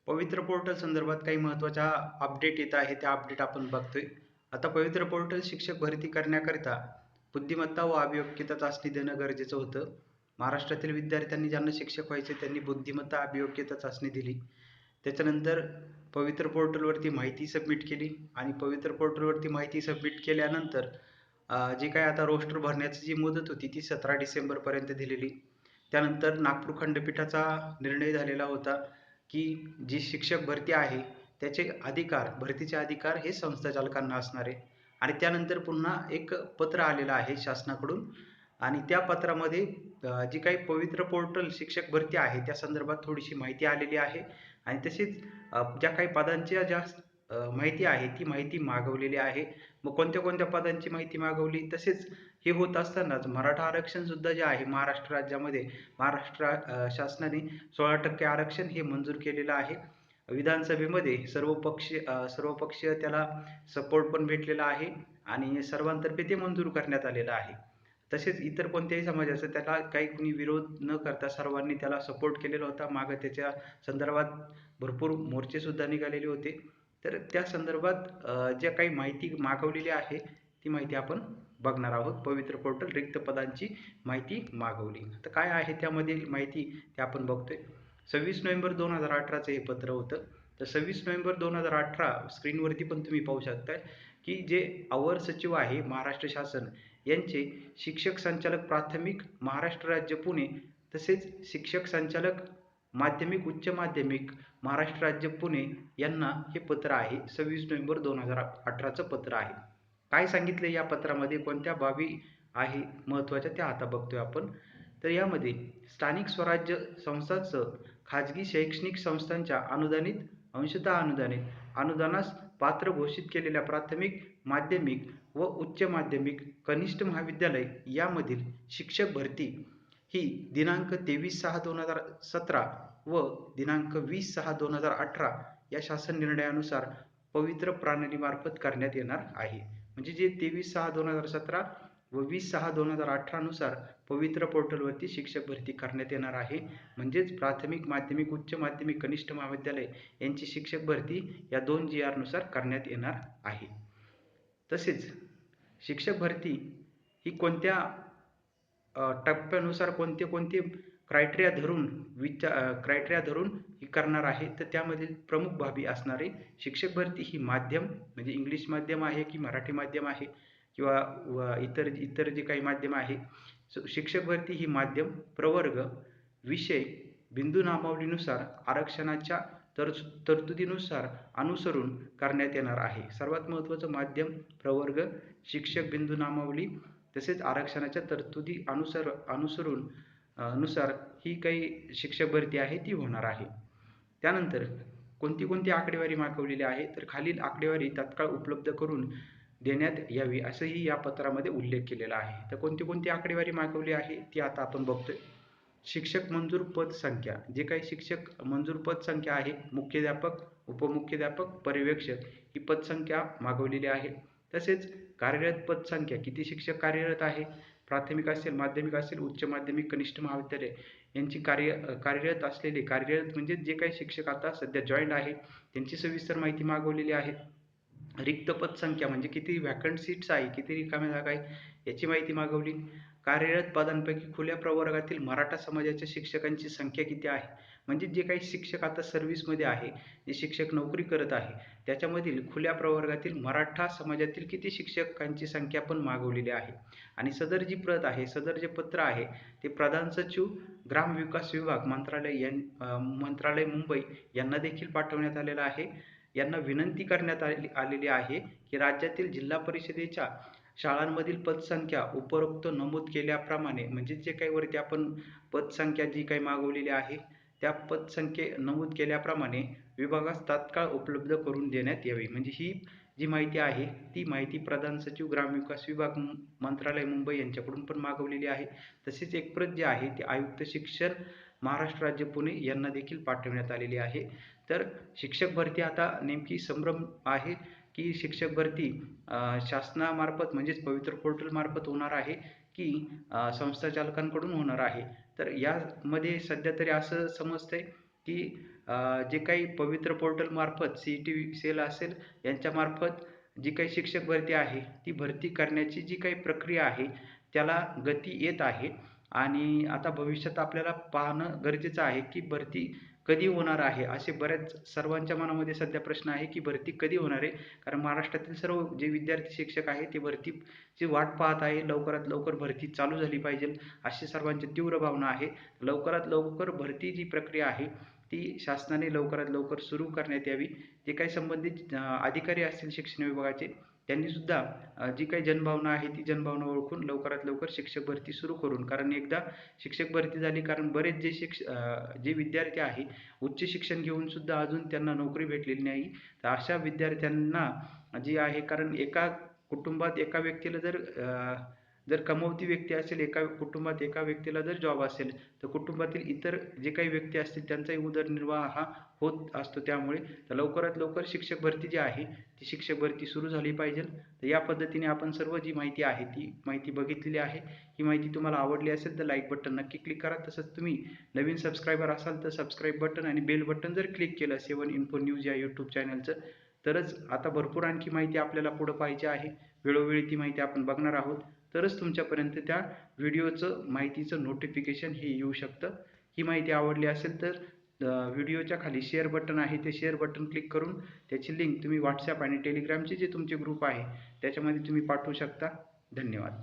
पवित्र पोर्टल संदर्भात काही महत्त्वाच्या अपडेट येत आहे. त्या अपडेट आपण बघतोय. आता पवित्र पोर्टल शिक्षक भरती करण्याकरिता बुद्धिमत्ता व अभियोग्यता चाचणी देणं गरजेचं होतं. महाराष्ट्रातील विद्यार्थ्यांनी ज्यांना शिक्षक व्हायचे त्यांनी बुद्धिमत्ता अभियोग्यता चाचणी दिली. त्याच्यानंतर पवित्र पोर्टलवरती माहिती सबमिट केली आणि पवित्र पोर्टलवरती माहिती सबमिट केल्यानंतर जी काही आता रोस्टर भरण्याची जी मुदत होती ती 17 डिसेंबरपर्यंत दिलेली. त्यानंतर नागपूर खंडपीठाचा निर्णय झालेला होता की जी शिक्षक भरती आहे त्याचे अधिकार, भरतीचे अधिकार हे संस्थाचालकांना असणार आहे. आणि त्यानंतर पुन्हा एक पत्र आलेलं आहे शासनाकडून आणि त्या पत्रामध्ये जी काही पवित्र पोर्टल शिक्षक भरती आहे त्या संदर्भात थोडीशी माहिती आलेली आहे आणि तसेच ज्या काही पदांच्या माहिती आहे ती माहिती मागवलेली आहे. मग कोणत्या कोणत्या पदांची माहिती मागवली, तसेच हे होत असतानाच मराठा आरक्षण सुद्धा जे आहे महाराष्ट्र राज्यामध्ये महाराष्ट्र शासनाने 16% आरक्षण हे मंजूर केलेलं आहे. विधानसभेमध्ये सर्वपक्षीय त्याला सपोर्ट पण भेटलेला आहे आणि सर्वांतर्फे ते मंजूर करण्यात आलेलं आहे. तसेच इतर कोणत्याही समाजाचा त्याला काही कुणी विरोध न करता सर्वांनी त्याला सपोर्ट केलेला होता. मागं त्याच्या संदर्भात भरपूर मोर्चे सुद्धा निघालेले होते. तर त्या संदर्भात ज्या काही माहिती मागवलेली आहे ती माहिती आपण बघणार आहोत. पवित्र पोर्टल रिक्त पदांची माहिती मागवली. तर काय आहे त्यामधील माहिती ते आपण बघतोय. 26 नोव्हेंबर 2018चं हे पत्र होतं. तर 26 नोव्हेंबर 2018 स्क्रीनवरती पण तुम्ही पाहू शकताय की जे अवर सचिव आहे महाराष्ट्र शासन यांचे शिक्षक संचालक प्राथमिक महाराष्ट्र राज्य पुणे, तसेच शिक्षक संचालक माध्यमिक उच्च माध्यमिक महाराष्ट्र राज्य पुणे यांना हे पत्र आहे. 26 नोव्हेंबर 2018चं पत्र आहे. काय सांगितलं या पत्रामध्ये, कोणत्या बाबी आहे महत्त्वाच्या त्या आता बघतोय आपण. तर यामध्ये स्थानिक स्वराज्य संस्थांसह खाजगी शैक्षणिक संस्थांच्या अनुदानित, अंशतः अनुदानित, अनुदानास पात्र घोषित केलेल्या प्राथमिक, माध्यमिक व उच्च माध्यमिक, कनिष्ठ महाविद्यालय यामधील शिक्षक भरती ही दिनांक 23/6/2017 व दिनांक 20/6/2018 या शासन निर्णयानुसार पवित्र प्रणालीमार्फत करण्यात येणार आहे. म्हणजे जे 23/6/2017 व 20/6/2018 नुसार पवित्र पोर्टलवरती शिक्षक भरती करण्यात येणार आहे. म्हणजेच प्राथमिक, माध्यमिक, उच्च माध्यमिक, कनिष्ठ महाविद्यालय यांची शिक्षक भरती या 2 GR नुसार करण्यात येणार आहे. तसेच शिक्षक भरती ही कोणत्या टप्प्यानुसार कोणते कोणते क्रायटेरिया धरून ही करणार आहे. तर त्यामधील प्रमुख बाबी असणारे शिक्षक भरती ही माध्यम म्हणजे इंग्लिश माध्यम आहे की मराठी माध्यम आहे किंवा इतर जे काही माध्यम आहे. शिक्षक भरती ही माध्यम, प्रवर्ग, विषय, बिंदू नामावलीनुसार आरक्षणाच्या तरतुदीनुसार अनुसरून करण्यात येणार आहे. सर्वात महत्त्वाचं माध्यम, प्रवर्ग, शिक्षक बिंदू नामावली तसेच आरक्षणाच्या तरतुदी अनुसरून नुसार ही काही शिक्षक भरती आहे ती होणार आहे. त्यानंतर कोणती कोणती आकडेवारी मागवलेली आहे, तर खालील आकडेवारी तात्काळ उपलब्ध करून देण्यात यावी असंही या पत्रामध्ये उल्लेख केलेला आहे. तर कोणती कोणती आकडेवारी मागवली आहे ती आता आपण बघतोय. शिक्षक मंजूर पद संख्या, जे काही शिक्षक मंजूर पद संख्या आहे, मुख्याध्यापक, उपमुख्याध्यापक, पर्यवेक्षक ही पदसंख्या मागवलेली आहे. तसेच कार्यरत पदसंख्या, किती शिक्षक कार्यरत आहे, प्राथमिक असेल, माध्यमिक असेल, उच्च माध्यमिक, कनिष्ठ महाविद्यालय यांची कार्यरत म्हणजे जे काही शिक्षक आता सध्या जॉईंट आहे त्यांची सविस्तर माहिती मागवलेली आहे. रिक्त पदसंख्या म्हणजे किती व्हॅकंट सीट्स आहे, किती रिकाम्या जागा आहे याची माहिती मागवली. कार्यरत पदांपैकी खुल्या प्रवर्गातील मराठा समाजाच्या शिक्षकांची संख्या किती आहे, म्हणजे जे काही शिक्षक आता सर्व्हिसमध्ये आहे, जे शिक्षक नोकरी करत आहे त्याच्यामधील खुल्या प्रवर्गातील मराठा समाजातील किती शिक्षकांची संख्या पण मागवलेली आहे. आणि सदर जी प्रत आहे, सदर जे पत्र आहे ते प्रधान सचिव ग्रामविकास विभाग मंत्रालय मुंबई यांना देखील पाठवण्यात आलेलं आहे. यांना विनंती करण्यात आलेली आहे की राज्यातील जिल्हा परिषदेच्या शाळांमधील पदसंख्या उपरोक्त नमूद केल्याप्रमाणे, म्हणजे जे काही वरती आपण पदसंख्या जी काही मागवलेली आहे त्या पदसंख्ये नमूद केल्याप्रमाणे विभागास तात्काळ उपलब्ध करून देण्यात यावी. म्हणजे ही जी माहिती आहे ती माहिती प्रधान सचिव ग्रामविकास विभाग मंत्रालय मुंबई यांच्याकडून पण मागवलेली आहे. तसेच एक प्रत जी आहे ती आयुक्त शिक्षण महाराष्ट्र राज्य पुणे यांना देखील पाठवण्यात आलेली आहे. तर शिक्षक भरती आता नेमकी संभ्रम आहे की शिक्षक भरती शासनामार्फत म्हणजेच पवित्र पोर्टल मार्फत होणार आहे की संस्थाचालकांकडून होणार आहे. तर यामध्ये सध्या तरी असं समजतंय की जे काही पवित्र पोर्टल मार्फत CET सेल असेल यांच्यामार्फत जी काही शिक्षक भरती आहे ती भरती करण्याची जी काही प्रक्रिया आहे त्याला गती येत आहे. आणि आता भविष्यात आपल्याला पाहणं गरजेचं आहे की भरती कधी होणार आहे, असे बऱ्याच सर्वांच्या मनामध्ये सध्या प्रश्न आहे की भरती कधी होणार आहे. कारण महाराष्ट्रातील सर्व जे विद्यार्थी शिक्षक आहे ते भरतीची वाट पाहत आहे. लवकरात लवकर भरती चालू झाली पाहिजे अशी सर्वांची तीव्र भावना आहे. लवकरात लवकर भरती जी प्रक्रिया आहे ती शासनाने लवकरात लवकर सुरू करण्यात यावी. जे काही संबंधित अधिकारी असतील शिक्षण विभागाचे त्यांनी सुद्धा जी काही जनभावना आहे ती जनभावना ओळखून लवकरात लवकर शिक्षक भरती सुरू करून, कारण एकदा शिक्षक भरती झाली, कारण बरेच जे विद्यार्थी आहे उच्च शिक्षण घेऊन सुद्धा अजून त्यांना नोकरी भेटलेली नाही. तर अशा विद्यार्थ्यांना जी आहे, कारण एका कुटुंबात एका व्यक्तीला जर कमवती व्यक्ती असेल, एका कुटुंबात एका व्यक्तीला जर जॉब असेल तर कुटुंबातील इतर जे काही व्यक्ती असतील त्यांचाही उदरनिर्वाह हा होत असतो. त्यामुळे लवकरात लवकर शिक्षक भरती जी आहे ती शिक्षक भरती सुरू झाली पाहिजे. तर या पद्धतीने आपण सर्व जी माहिती आहे ती माहिती बघितलेली आहे. ही माहिती तुम्हाला आवडली असेल तर लाईक बटन नक्की क्लिक करा. तसंच तुम्ही नवीन सबस्क्रायबर असाल तर सबस्क्राईब बटन आणि बेल बटन जर क्लिक केलं 7 इन्फो न्यूज या यूट्यूब चॅनलचं, तरच आता भरपूर आणखी माहिती आपल्याला पुढं पाहिजे आहे. वेळोवेळी ती माहिती आपण बघणार आहोत, तरच तुमच्यापर्यंत त्या व्हिडिओचं माहितीचं नोटिफिकेशन हे येऊ शकतं. ही माहिती आवडली असेल तर व्हिडिओच्या खाली शेअर बटन आहे ते शेअर बटन क्लिक करून त्याची लिंक तुम्ही व्हॉट्सॲप आणि टेलिग्रामचे जे तुमचे ग्रुप आहे त्याच्यामध्ये तुम्ही पाठवू शकता. धन्यवाद.